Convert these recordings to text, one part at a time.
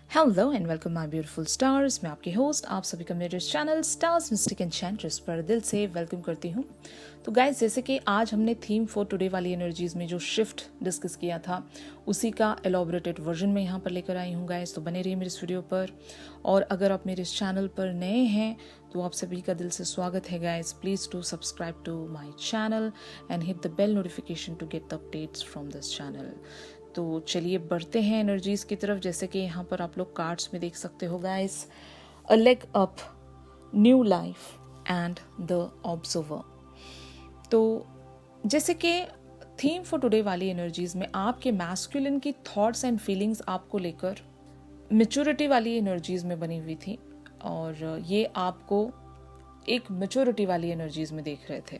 Hello and welcome my beautiful stars. मैं आपकी host आप सभी का मेरे चैनल स्टार्स मिस्टिक एन्चेंट्रेस पर दिल से वेलकम करती हूँ। तो गाइस, जैसे कि आज हमने थीम फॉर टुडे वाली एनर्जीज में जो शिफ्ट डिस्कस किया था उसी का एलॉबरेटेड वर्जन में यहाँ पर लेकर आई हूँ गाइस। तो बने रहिए मेरे इस वीडियो पर। और अगर आप मेरे इस चैनल पर नए हैं तो आप सभी का दिल से स्वागत है guys. Please do subscribe to my channel and hit the bell notification to get the updates from this channel. तो चलिए बढ़ते हैं एनर्जीज की तरफ। जैसे कि यहाँ पर आप लोग कार्ड्स में देख सकते हो guys, a leg up, new life and the observer. तो जैसे कि थीम फॉर टुडे वाली एनर्जीज में आपके मैस्कुलिन की थॉट्स एंड फीलिंग्स आपको लेकर मैच्योरिटी वाली एनर्जीज में बनी हुई थी, और ये आपको एक मैच्योरिटी वाली एनर्जीज में देख रहे थे।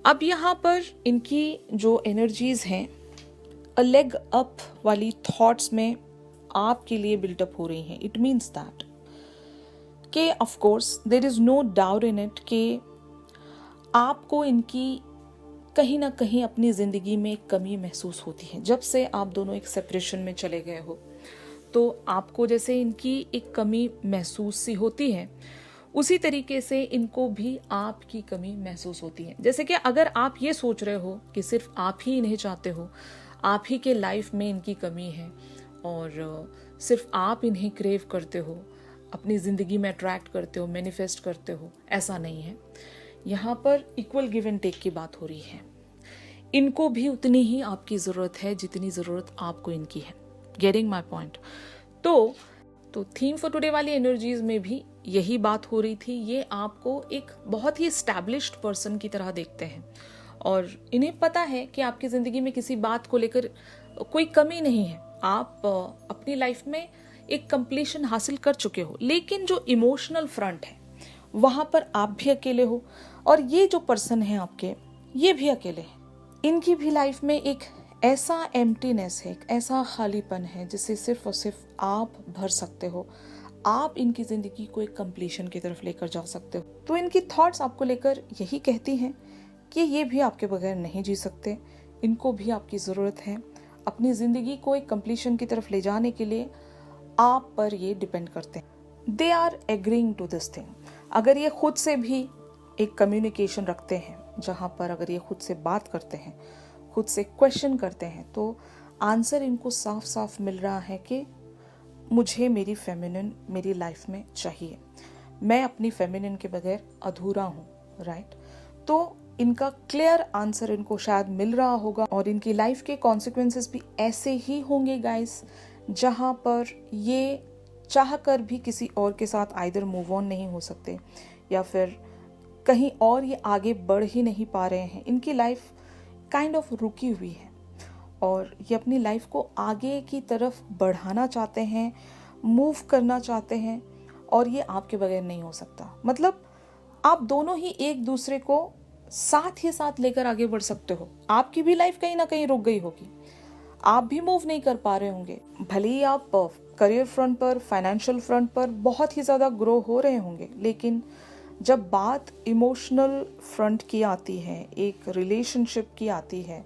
अब यहाँ पर इनकी जो एनर्जीज हैं अ लेग अप वाली थॉट्स में आपके लिए बिल्टअप हो रही हैं। इट मीन्स दैट कि of course there is no doubt in it कि आपको इनकी कहीं ना कहीं अपनी ज़िंदगी में एक कमी महसूस होती है। जब से आप दोनों एक सेपरेशन में चले गए हो तो आपको जैसे इनकी एक कमी महसूस सी होती है, उसी तरीके से इनको भी आपकी कमी महसूस होती है। जैसे कि अगर आप ये सोच रहे हो कि सिर्फ आप ही इन्हें चाहते हो, आप ही के लाइफ में इनकी कमी है और सिर्फ आप इन्हें क्रेव करते हो, अपनी ज़िंदगी में अट्रैक्ट करते हो, मैनिफेस्ट करते हो, ऐसा नहीं है। यहाँ पर इक्वल गिव एंड टेक की बात हो रही है। इनको भी उतनी ही आपकी ज़रूरत है जितनी ज़रूरत आपको इनकी है। Getting my point. तो थीम फॉर टुडे वाली एनर्जीज में भी यही बात हो रही थी। ये आपको एक बहुत ही एस्टैब्लिश्ड पर्सन की तरह देखते हैं और इन्हें पता है कि आपकी ज़िंदगी में किसी बात को लेकर कोई कमी नहीं है। आप अपनी लाइफ में एक कंप्लीशन हासिल कर चुके हो, लेकिन जो इमोशनल फ्रंट है वहाँ पर आप भी अकेले हो और ये जो पर्सन है आपके, ये भी अकेले हैं। इनकी भी लाइफ में एक ऐसा एम्प्टीनेस है, एक ऐसा खालीपन है जिसे सिर्फ और सिर्फ आप भर सकते हो। आप इनकी ज़िंदगी को एक कंप्लीशन की तरफ लेकर जा सकते हो। तो इनकी थॉट्स आपको लेकर यही कहती हैं कि ये भी आपके बगैर नहीं जी सकते, इनको भी आपकी ज़रूरत है। अपनी ज़िंदगी को एक कंप्लीशन की तरफ ले जाने के लिए आप पर ये डिपेंड करते हैं। They are agreeing to this thing. अगर ये खुद से भी एक कम्युनिकेशन रखते हैं, जहाँ पर अगर ये खुद से बात करते हैं, खुद से क्वेश्चन करते हैं, तो आंसर इनको साफ साफ मिल रहा है कि मुझे मेरी फेमिनिन मेरी लाइफ में चाहिए, मैं अपनी फेमिनिन के बगैर अधूरा हूँ, राइट। तो इनका क्लियर आंसर इनको शायद मिल रहा होगा और इनकी लाइफ के कॉन्सिक्वेंसेस भी ऐसे ही होंगे गाइस, जहाँ पर ये चाह कर भी किसी और के साथ आइदर मूव ऑन नहीं हो सकते या फिर कहीं और ये आगे बढ़ ही नहीं पा रहे हैं। इनकी लाइफ काइंड ऑफ रुकी हुई है और ये अपनी लाइफ को आगे की तरफ बढ़ाना चाहते हैं, मूव करना चाहते हैं, और ये आपके बगैर नहीं हो सकता। मतलब आप दोनों ही एक दूसरे को साथ ही साथ लेकर आगे बढ़ सकते हो। आपकी भी लाइफ कहीं ना कहीं रुक गई होगी, आप भी मूव नहीं कर पा रहे होंगे। भले ही आप करियर फ्रंट पर, फाइनेंशियल फ्रंट पर बहुत ही ज़्यादा ग्रो हो रहे होंगे, लेकिन जब बात इमोशनल फ्रंट की आती है, एक रिलेशनशिप की आती है,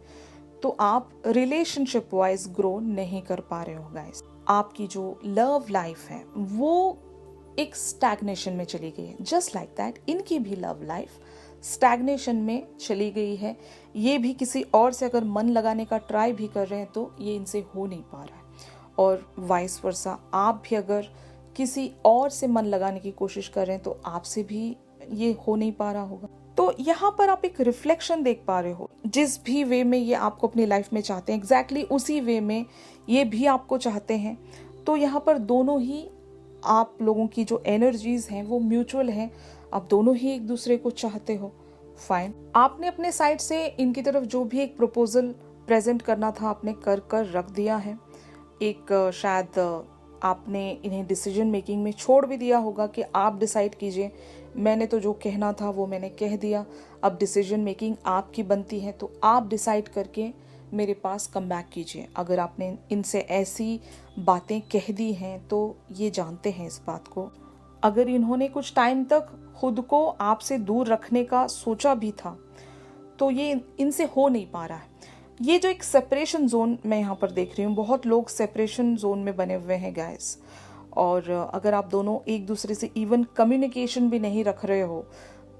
तो आप रिलेशनशिप वाइज ग्रो नहीं कर पा रहे हो गाइस। आपकी जो लव लाइफ है वो एक स्टैग्नेशन में चली गई है। जस्ट लाइक दैट इनकी भी लव लाइफ स्टैग्नेशन में चली गई है। ये भी किसी और से अगर मन लगाने का ट्राई भी कर रहे हैं तो ये इनसे हो नहीं पा रहा है, और वाइस वर्सा आप भी अगर किसी और से मन लगाने की कोशिश कर रहे हैं तो आपसे भी ये हो नहीं पा रहा होगा। तो यहाँ पर आप एक रिफ्लेक्शन देख पा रहे हो। जिस भी वे में ये आपको अपनी लाइफ में चाहते हैं, एग्जैक्टली उसी वे में ये भी आपको चाहते हैं। तो यहाँ पर दोनों ही आप लोगों की जो एनर्जीज हैं वो म्यूचुअल हैं। आप दोनों ही एक दूसरे को चाहते हो, फाइन। आपने अपने साइड से इनकी तरफ जो भी एक प्रपोजल प्रेजेंट करना था आपने कर कर रख दिया है। एक शायद आपने इन्हें डिसीजन मेकिंग में छोड़ भी दिया होगा कि आप डिसाइड कीजिए, मैंने तो जो कहना था वो मैंने कह दिया, अब डिसीजन मेकिंग आपकी बनती है, तो आप डिसाइड करके मेरे पास कम बैक कीजिए। अगर आपने इनसे ऐसी बातें कह दी हैं तो ये जानते हैं इस बात को। अगर इन्होंने कुछ टाइम तक खुद को आपसे दूर रखने का सोचा भी था तो ये इनसे हो नहीं पा रहा है। ये जो एक सेपरेशन जोन मैं यहाँ पर देख रही हूँ, बहुत लोग सेपरेशन जोन में बने हुए हैं गाइस। और अगर आप दोनों एक दूसरे से इवन कम्युनिकेशन भी नहीं रख रहे हो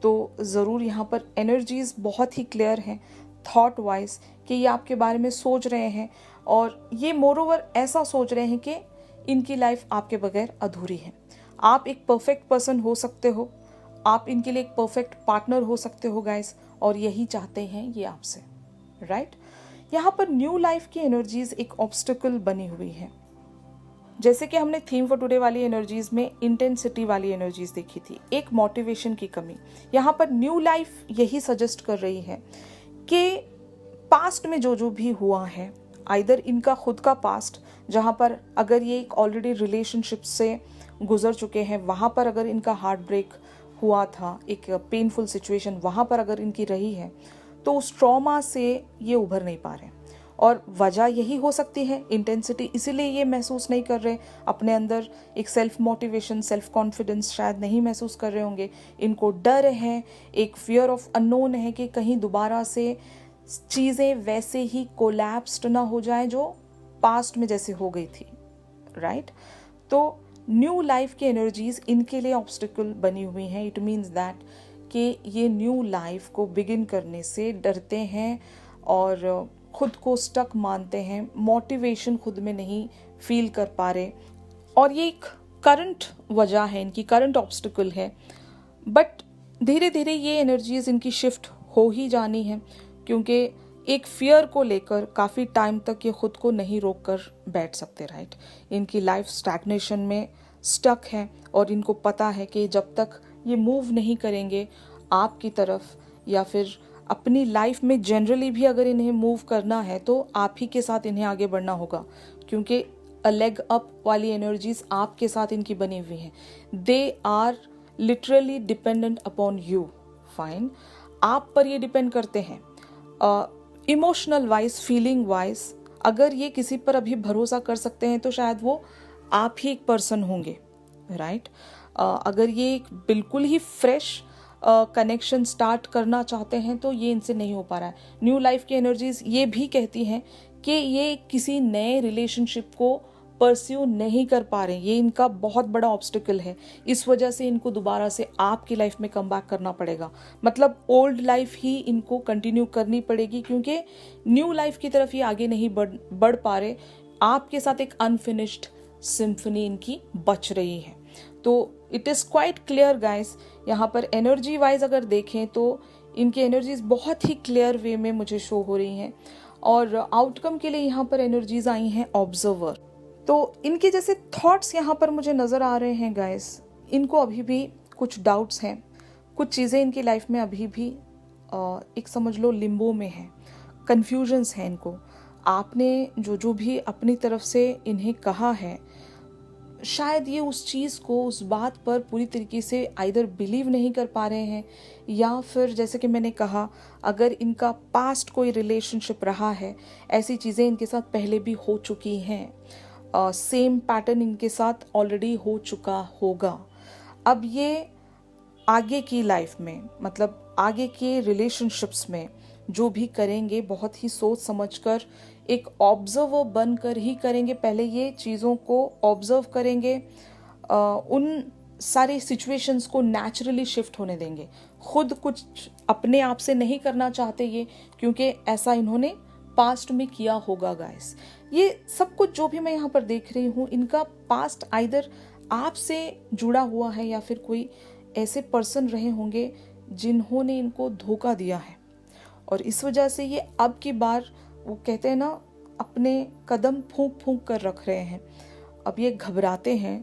तो ज़रूर यहाँ पर एनर्जीज बहुत ही क्लियर हैं थॉट वाइज कि ये आपके बारे में सोच रहे हैं, और ये मोरोवर ऐसा सोच रहे हैं कि इनकी लाइफ आपके बगैर अधूरी है। आप एक परफेक्ट पर्सन हो सकते हो, आप इनके लिए एक परफेक्ट पार्टनर हो सकते हो गाइस, और यही चाहते हैं ये आपसे, राइट। यहाँ पर न्यू लाइफ की एनर्जीज एक ऑब्स्टिकल बनी हुई है। जैसे कि हमने थीम फॉर टुडे वाली एनर्जीज में इंटेंसिटी वाली एनर्जीज देखी थी, एक मोटिवेशन की कमी। यहाँ पर न्यू लाइफ यही सजेस्ट कर रही है कि पास्ट में जो जो भी हुआ है, आइदर इनका खुद का पास्ट जहाँ पर अगर ये एक ऑलरेडी रिलेशनशिप से गुजर चुके हैं, वहाँ पर अगर इनका हार्ट ब्रेक हुआ था, एक पेनफुल सिचुएशन वहाँ पर अगर इनकी रही है, तो उस ट्रॉमा से ये उभर नहीं पा रहे। और वजह यही हो सकती है इंटेंसिटी, इसीलिए ये महसूस नहीं कर रहे अपने अंदर एक सेल्फ मोटिवेशन, सेल्फ कॉन्फिडेंस शायद नहीं महसूस कर रहे होंगे। इनको डर है, एक फियर ऑफ अननोन है कि कहीं दोबारा से चीज़ें वैसे ही कोलैप्स्ड ना हो जाए जो पास्ट में जैसे हो गई थी, राइट। तो न्यू लाइफ की एनर्जीज इनके लिए ऑब्स्टिकल बनी हुई हैं। इट मीन्स दैट कि ये न्यू लाइफ को बिगिन करने से डरते हैं और खुद को स्टक मानते हैं, मोटिवेशन खुद में नहीं फील कर पा रहे, और ये एक करंट वजह है, इनकी करंट ऑब्स्टिकल है। बट धीरे धीरे ये एनर्जीज इनकी शिफ्ट हो ही जानी है, क्योंकि एक फियर को लेकर काफ़ी टाइम तक ये खुद को नहीं रोक कर बैठ सकते, राइट। इनकी लाइफ स्टैग्नेशन में स्टक है, और इनको पता है कि जब तक ये मूव नहीं करेंगे आपकी तरफ, या फिर अपनी लाइफ में जनरली भी अगर इन्हें मूव करना है तो आप ही के साथ इन्हें आगे बढ़ना होगा, क्योंकि अ लेग अप वाली एनर्जीज आपके साथ इनकी बनी हुई हैं। They are literally dependent upon you, fine, आप पर ये डिपेंड करते हैं इमोशनल वाइज, फीलिंग वाइज। अगर ये किसी पर अभी भरोसा कर सकते हैं तो शायद वो आप ही एक पर्सन होंगे, राइट। अगर ये एक बिल्कुल ही फ्रेश कनेक्शन स्टार्ट करना चाहते हैं तो ये इनसे नहीं हो पा रहा है। न्यू लाइफ की एनर्जीज ये भी कहती हैं कि ये किसी नए रिलेशनशिप को परस्यू नहीं कर पा रहे, ये इनका बहुत बड़ा ऑब्स्टिकल है। इस वजह से इनको दोबारा से आपकी लाइफ में कम बैक करना पड़ेगा, मतलब ओल्ड लाइफ ही इनको कंटिन्यू करनी पड़ेगी, क्योंकि न्यू लाइफ की तरफ ये आगे नहीं बढ़ पा रहे। आपके साथ एक अनफिनिश्ड सिम्फनी इनकी बच रही है। तो it is quite clear guys, यहाँ पर एनर्जी वाइज अगर देखें तो इनकी एनर्जीज बहुत ही क्लियर वे में मुझे शो हो रही हैं, और आउटकम के लिए यहाँ पर एनर्जीज आई हैं ऑब्जर्वर। तो इनके जैसे थॉट्स यहाँ पर मुझे नज़र आ रहे हैं गाइस। इनको अभी भी कुछ डाउट्स हैं, कुछ चीज़ें इनकी लाइफ में अभी भी एक समझ लो लिम्बो में है, कन्फ्यूजन्स हैं इनको। आपने जो जो भी अपनी तरफ से इन्हें कहा है, शायद ये उस चीज़ को, उस बात पर पूरी तरीके से आइदर बिलीव नहीं कर पा रहे हैं, या फिर जैसे कि मैंने कहा, अगर इनका पास्ट कोई रिलेशनशिप रहा है, ऐसी चीज़ें इनके साथ पहले भी हो चुकी हैं, सेम पैटर्न इनके साथ ऑलरेडी हो चुका होगा। अब ये आगे की लाइफ में, मतलब आगे के रिलेशनशिप्स में जो भी करेंगे बहुत ही सोच समझकर, एक ऑब्जर्वर बनकर ही करेंगे। पहले ये चीज़ों को ऑब्जर्व करेंगे, उन सारी सिचुएशंस को नेचुरली शिफ्ट होने देंगे। खुद कुछ अपने आप से नहीं करना चाहते ये, क्योंकि ऐसा इन्होंने पास्ट में किया होगा गाइस। ये सब कुछ जो भी मैं यहाँ पर देख रही हूँ, इनका पास्ट आइदर आपसे जुड़ा हुआ है, या फिर कोई ऐसे पर्सन रहे होंगे जिन्होंने इनको धोखा दिया है, और इस वजह से ये अब की बार, वो कहते हैं ना, अपने कदम फूंक फूंक कर रख रहे हैं। अब ये घबराते हैं,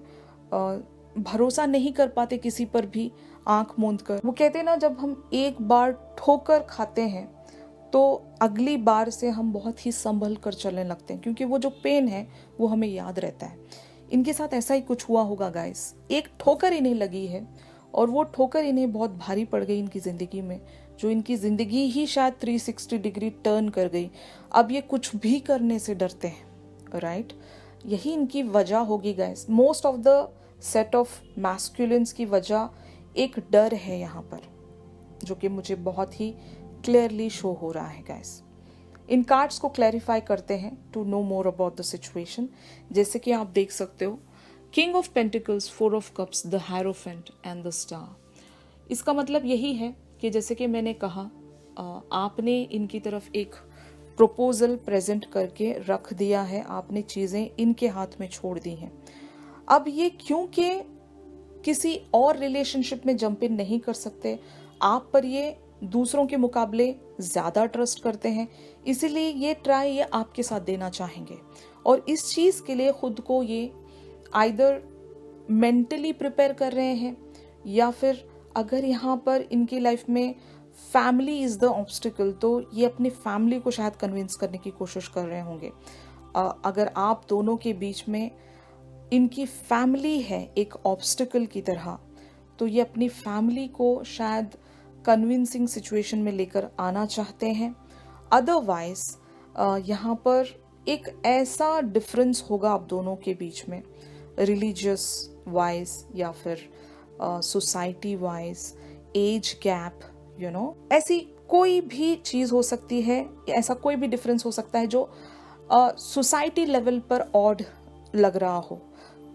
भरोसा नहीं कर पाते किसी पर भी आंख मूंद कर। वो कहते हैं ना, जब हम एक बार ठोकर खाते हैं तो अगली बार से हम बहुत ही संभल कर चलने लगते हैं, क्योंकि वो जो पेन है वो हमें याद रहता है। इनके साथ ऐसा ही कुछ हुआ होगा गाइस। एक ठोकर इन्हें लगी है, और वो ठोकर इन्हें बहुत भारी पड़ गई इनकी ज़िंदगी में, जो इनकी ज़िंदगी ही शायद 360 डिग्री टर्न कर गई। अब ये कुछ भी करने से डरते हैं, राइट। यही इनकी वजह होगी guys. Most of the set of masculines की वजह एक डर है यहाँ पर, जो कि मुझे बहुत ही क्लियरली शो हो रहा है गाइस। इन कार्ड्स को क्लैरिफाई करते हैं to know more about the situation. जैसे कि आप देख सकते हो, king of pentacles, 4 of cups, the hierophant and the star. इसका मतलब यही है कि जैसे कि मैंने कहा, आपने इनकी तरफ एक प्रपोजल प्रेजेंट करके रख दिया है, आपने चीज़ें इनके हाथ में छोड़ दी हैं। अब ये क्योंकि किसी और रिलेशनशिप में जंप इन नहीं कर सकते, आप पर ये दूसरों के मुकाबले ज़्यादा ट्रस्ट करते हैं, इसीलिए ये ट्राई ये आपके साथ देना चाहेंगे। और इस चीज़ के लिए खुद को ये आइदर मेंटली प्रिपेयर कर रहे हैं, या फिर अगर यहाँ पर इनकी लाइफ में फैमिली इज़ द ऑब्स्टिकल, तो ये अपनी फैमिली को शायद कन्विंस करने की कोशिश कर रहे होंगे। अगर आप दोनों के बीच में इनकी फैमिली है एक ऑब्स्टिकल की तरह, तो ये अपनी फैमिली को शायद कन्विंसिंग सिचुएशन में लेकर आना चाहते हैं। अदरवाइज यहाँ पर एक ऐसा डिफरेंस होगा आप दोनों के बीच में, रिलीजियस वाइज या फिर सोसाइटी वाइज, एज गैप, ऐसी कोई भी चीज़ हो सकती है, ऐसा कोई भी डिफरेंस हो सकता है जो सोसाइटी लेवल पर ऑड लग रहा हो।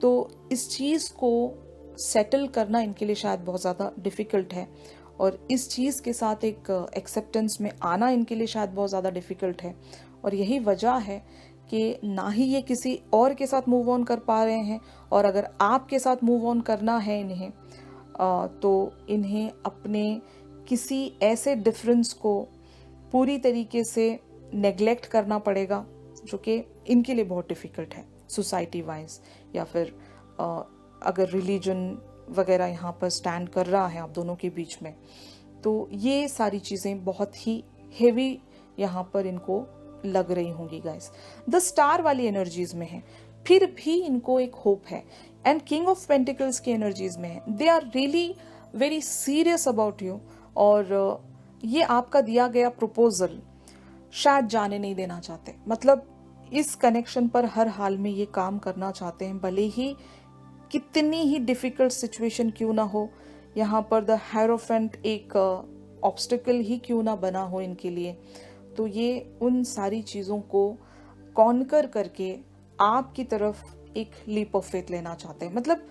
तो इस चीज़ को सेटल करना इनके लिए शायद बहुत ज़्यादा डिफ़िकल्ट है, और इस चीज़ के साथ एक एक्सेप्टेंस में आना इनके लिए शायद बहुत ज़्यादा डिफ़िकल्ट है। और यही वजह है कि ना ही ये किसी और के साथ मूव ऑन कर पा रहे हैं, और अगर आपके साथ मूव ऑन करना है इन्हें, तो इन्हें अपने किसी ऐसे डिफरेंस को पूरी तरीके से नेग्लेक्ट करना पड़ेगा, जो कि इनके लिए बहुत डिफ़िकल्ट है सोसाइटी वाइज, या फिर अगर रिलीजन वगैरह यहाँ पर स्टैंड कर रहा है आप दोनों के बीच में, तो ये सारी चीज़ें बहुत ही हेवी यहाँ पर इनको लग रही होंगी गाइस। द स्टार वाली एनर्जीज में है, फिर भी इनको एक होप है, एंड किंग ऑफ पेंटिकल्स की एनर्जीज में है। They are really very serious about you, और ये आपका दिया गया प्रपोजल शायद जाने नहीं देना चाहते। मतलब इस कनेक्शन पर हर हाल में ये काम करना चाहते हैं, भले ही कितनी ही डिफिकल्ट सिचुएशन क्यों ना हो। यहाँ पर द हायरोफेंट एक ऑब्स्टिकल ही क्यों ना बना हो इनके लिए, तो ये उन सारी चीज़ों को कॉन्कर करके आपकी तरफ एक लीप ऑफ फेथ लेना चाहते हैं। मतलब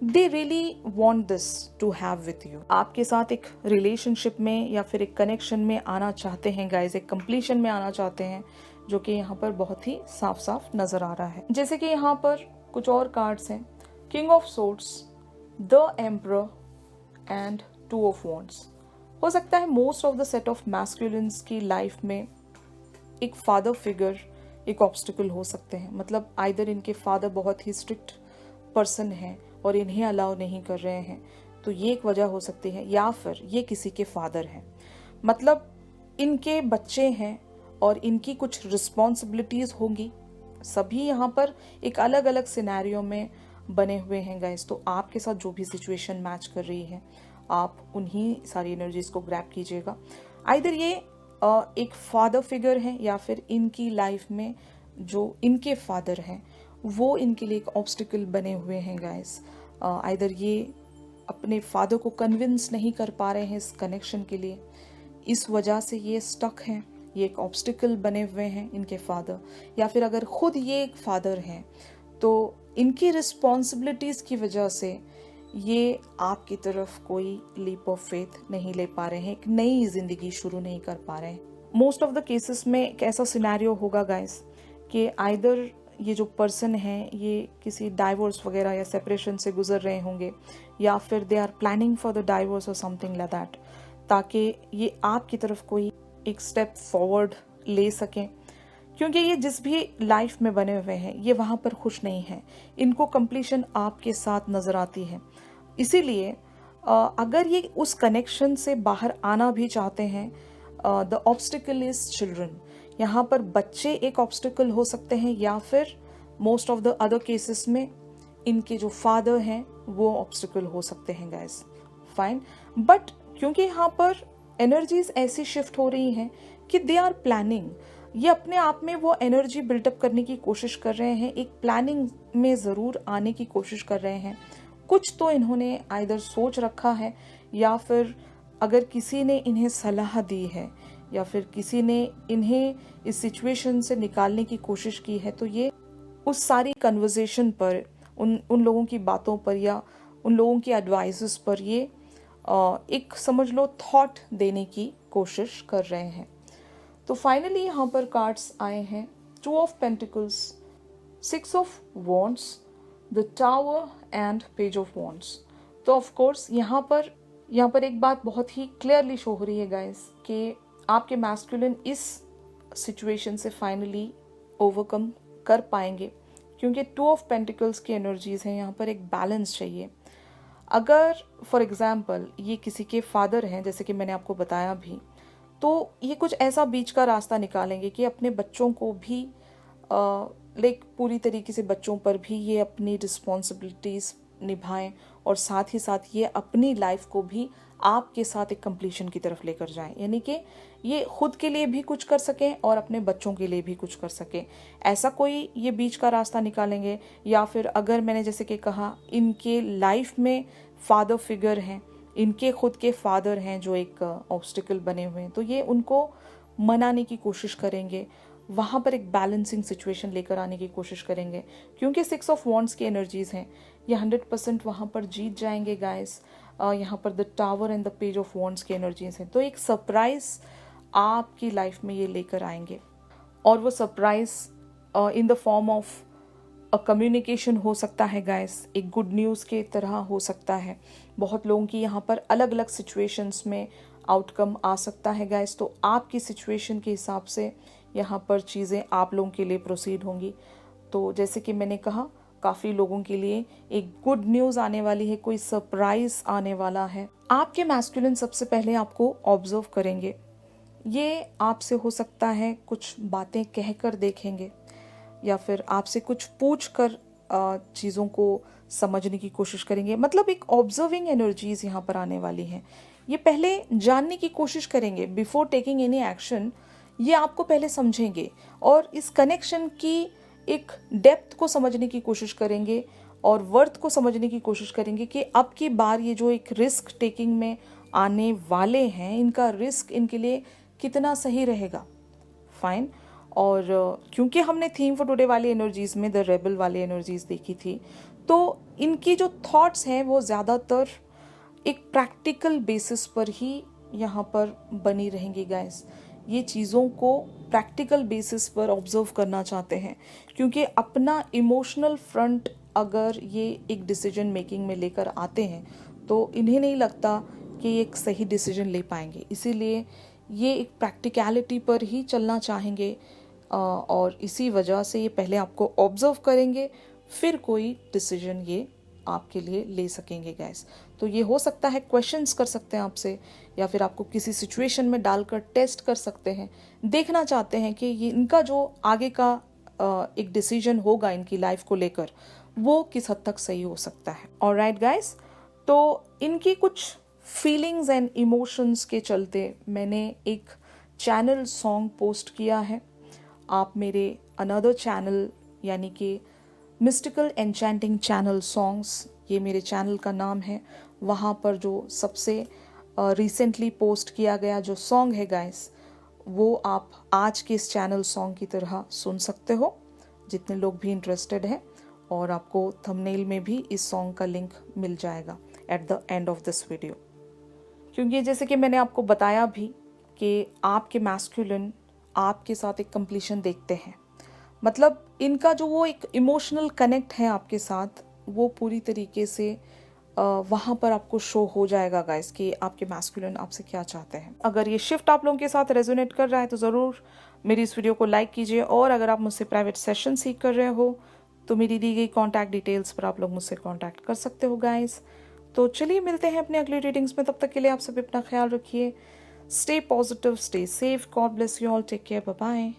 they really want this to have with you, आपके साथ एक रिलेशनशिप में या फिर एक कनेक्शन में आना चाहते हैं गाइज, एक कंप्लीशन में आना चाहते हैं, जो कि यहाँ पर बहुत ही साफ साफ नजर आ रहा है। जैसे कि यहाँ पर कुछ और कार्ड्स हैं, king of swords, the emperor and 2 of wands. हो सकता है most of the set of masculines की लाइफ में एक फादर फिगर एक ऑब्स्टिकल हो सकते हैं। मतलब आइदर इनके फादर बहुत ही स्ट्रिक्ट पर्सन हैं और इन्हें अलाउ नहीं कर रहे हैं, तो ये एक वजह हो सकती है, या फिर ये किसी के फादर हैं। मतलब इनके बच्चे हैं और इनकी कुछ रिस्पॉन्सिबिलिटीज होंगी। सभी यहाँ पर एक अलग अलग सिनेरियो में बने हुए हैं गाइस। तो आपके साथ जो भी सिचुएशन मैच कर रही है, आप उन्हीं सारी एनर्जीज को ग्रैब कीजिएगा। आइदर ये एक फादर फिगर है, या फिर इनकी लाइफ में जो इनके फादर हैं वो इनके लिए एक ऑब्स्टिकल बने हुए हैं गाइस। आइदर ये अपने फादर को कन्विंस नहीं कर पा रहे हैं इस कनेक्शन के लिए, इस वजह से ये स्टक हैं, ये एक ऑब्स्टिकल बने हुए हैं इनके फादर, या फिर अगर खुद ये एक फादर हैं तो इनकी रिस्पॉन्सिबिलिटीज़ की वजह से ये आपकी तरफ कोई लीप ऑफ फेथ नहीं ले पा रहे हैं, एक नई जिंदगी शुरू नहीं कर पा रहे हैं। मोस्ट ऑफ द केसेस में एक ऐसा सिनेरियो होगा गाइस कि आइदर ये जो पर्सन है ये किसी डाइवोर्स वगैरह या सेपरेशन से गुजर रहे होंगे, या फिर they are planning for the divorce और समथिंग लाइक दैट, ताकि ये आपकी तरफ कोई एक स्टेप फॉरवर्ड ले सकें। क्योंकि ये जिस भी लाइफ में बने हुए हैं ये वहाँ पर खुश नहीं है, इनको कंप्लीशन आपके साथ नज़र आती है। इसीलिए अगर ये उस कनेक्शन से बाहर आना भी चाहते हैं, द ऑब्स्टिकल इज चिल्ड्रन। यहाँ पर बच्चे एक ऑब्स्टिकल हो सकते हैं, या फिर most of the other cases में इनके जो फादर हैं वो ऑब्स्टिकल हो सकते हैं गाइस। फाइन, बट क्योंकि यहाँ पर एनर्जीज ऐसी शिफ्ट हो रही हैं कि दे आर प्लानिंग, ये अपने आप में वो एनर्जी बिल्टअप करने की कोशिश कर रहे हैं, एक प्लानिंग में ज़रूर आने की कोशिश कर रहे हैं। कुछ तो इन्होंने आइदर सोच रखा है, या फिर अगर किसी ने इन्हें सलाह दी है, या फिर किसी ने इन्हें इस सिचुएशन से निकालने की कोशिश की है, तो ये उस सारी कन्वर्सेशन पर, उन लोगों की बातों पर या उन लोगों की एडवाइसेस पर ये एक समझ लो थॉट देने की कोशिश कर रहे हैं। तो फाइनली यहाँ पर कार्ड्स आए हैं 2 of pentacles, 6 of wands, the tower and page of wands. तो ऑफ कोर्स यहाँ पर एक बात बहुत ही क्लियरली शो हो रही है गाइस कि आपके मैस्कुलिन इस सिचुएशन से फाइनली ओवरकम कर पाएंगे, क्योंकि 2 ऑफ पेंटिकल्स की एनर्जीज हैं। यहाँ पर एक बैलेंस चाहिए। अगर फॉर एग्जाम्पल ये किसी के फादर हैं, जैसे कि मैंने आपको बताया भी, तो ये कुछ ऐसा बीच का रास्ता निकालेंगे कि अपने बच्चों को भी पूरी तरीके से बच्चों पर भी ये अपनी रिस्पॉन्सिबिलिटीज़ निभाएं और साथ ही साथ ये अपनी लाइफ को भी आपके साथ एक कंप्लीशन की तरफ लेकर जाएं, यानी कि ये खुद के लिए भी कुछ कर सकें और अपने बच्चों के लिए भी कुछ कर सकें। ऐसा कोई ये बीच का रास्ता निकालेंगे। या फिर अगर मैंने जैसे कि कहा इनके लाइफ में फादर फिगर हैं, इनके खुद के फादर हैं जो एक ऑब्स्टिकल बने हुए हैं, तो ये उनको मनाने की कोशिश करेंगे, वहाँ पर एक बैलेंसिंग सिचुएशन लेकर आने की कोशिश करेंगे, क्योंकि 6 ऑफ वॉन्ड्स की एनर्जीज हैं। ये 100% वहाँ पर जीत जाएंगे गाइस। यहाँ पर the tower and the page of wands की एनर्जीज हैं। तो एक सरप्राइज आपकी लाइफ में ये लेकर आएंगे, और वो surprise in the form of a communication हो सकता है गाइस, एक गुड न्यूज़ के तरह हो सकता है। बहुत लोगों की यहाँ पर अलग अलग सिचुएशंस में आउटकम आ सकता है गाइस। तो आपकी सिचुएशन के हिसाब से यहाँ पर चीज़ें आप लोगों के लिए प्रोसीड होंगी। तो जैसे कि मैंने कहा, काफ़ी लोगों के लिए एक गुड न्यूज़ आने वाली है, कोई सरप्राइज आने वाला है। आपके मैस्कुलिन सबसे पहले आपको ऑब्जर्व करेंगे। ये आपसे हो सकता है कुछ बातें कहकर देखेंगे, या फिर आपसे कुछ पूछ कर चीज़ों को समझने की कोशिश करेंगे। मतलब एक ऑब्जर्विंग एनर्जीज यहाँ पर आने वाली हैं। ये पहले जानने की कोशिश करेंगे बिफोर टेकिंग एनी एक्शन। ये आपको पहले समझेंगे और इस कनेक्शन की एक डेप्थ को समझने की कोशिश करेंगे और वर्थ को समझने की कोशिश करेंगे कि अब की बार ये जो एक रिस्क टेकिंग में आने वाले हैं, इनका रिस्क इनके लिए कितना सही रहेगा। फाइन। और क्योंकि हमने थीम फॉर टुडे वाली एनर्जीज में द रेबल वाली एनर्जीज देखी थी, तो इनकी जो थॉट्स हैं वो ज़्यादातर एक प्रैक्टिकल बेसिस पर ही यहाँ पर बनी रहेंगी गाइस। ये चीज़ों को प्रैक्टिकल बेसिस पर ऑब्जर्व करना चाहते हैं, क्योंकि अपना इमोशनल फ्रंट अगर ये एक डिसीजन मेकिंग में लेकर आते हैं तो इन्हें नहीं लगता कि ये एक सही डिसीजन ले पाएंगे। इसीलिए ये एक प्रैक्टिकलिटी पर ही चलना चाहेंगे, और इसी वजह से ये पहले आपको ऑब्जर्व करेंगे, फिर कोई डिसीजन ये आपके लिए ले सकेंगे गाइस। तो ये हो सकता है क्वेश्चंस कर सकते हैं आपसे, या फिर आपको किसी सिचुएशन में डालकर टेस्ट कर सकते हैं। देखना चाहते हैं कि ये इनका जो आगे का एक डिसीजन होगा इनकी लाइफ को लेकर, वो किस हद तक सही हो सकता है। ऑलराइट गाइस, तो इनकी कुछ फीलिंग्स एंड इमोशंस के चलते मैंने एक चैनल सॉन्ग पोस्ट किया है। आप मेरे अनदर चैनल यानी कि मिस्टिकल एन्चेंटिंग चैनल सॉन्ग्स, ये मेरे चैनल का नाम है, वहाँ पर जो सबसे रिसेंटली पोस्ट किया गया जो सॉन्ग है गाइस, वो आप आज के इस चैनल सॉन्ग की तरह सुन सकते हो, जितने लोग भी इंटरेस्टेड हैं। और आपको थंबनेल में भी इस सॉन्ग का लिंक मिल जाएगा at the end of this video. क्योंकि जैसे कि मैंने आपको बताया भी कि आपके मैस्कुलिन आपके साथ एक कंप्लीशन देखते हैं, मतलब इनका जो वो एक इमोशनल कनेक्ट है आपके साथ, वो पूरी तरीके से वहाँ पर आपको शो हो जाएगा गाइस कि आपके मैस्कुलिन आपसे क्या चाहते हैं। अगर ये शिफ्ट आप लोगों के साथ रेजोनेट कर रहा है तो ज़रूर मेरी इस वीडियो को लाइक कीजिए, और अगर आप मुझसे प्राइवेट सेशन सीख कर रहे हो तो मेरी दी गई कॉन्टैक्ट डिटेल्स पर आप लोग मुझसे कॉन्टैक्ट कर सकते हो गाइस। तो चलिए मिलते हैं अपने अगली रीडिंग्स में, तब तक के लिए आप सभी अपना ख्याल रखिए। Stay positive, stay safe, God bless you all, take care, bye bye.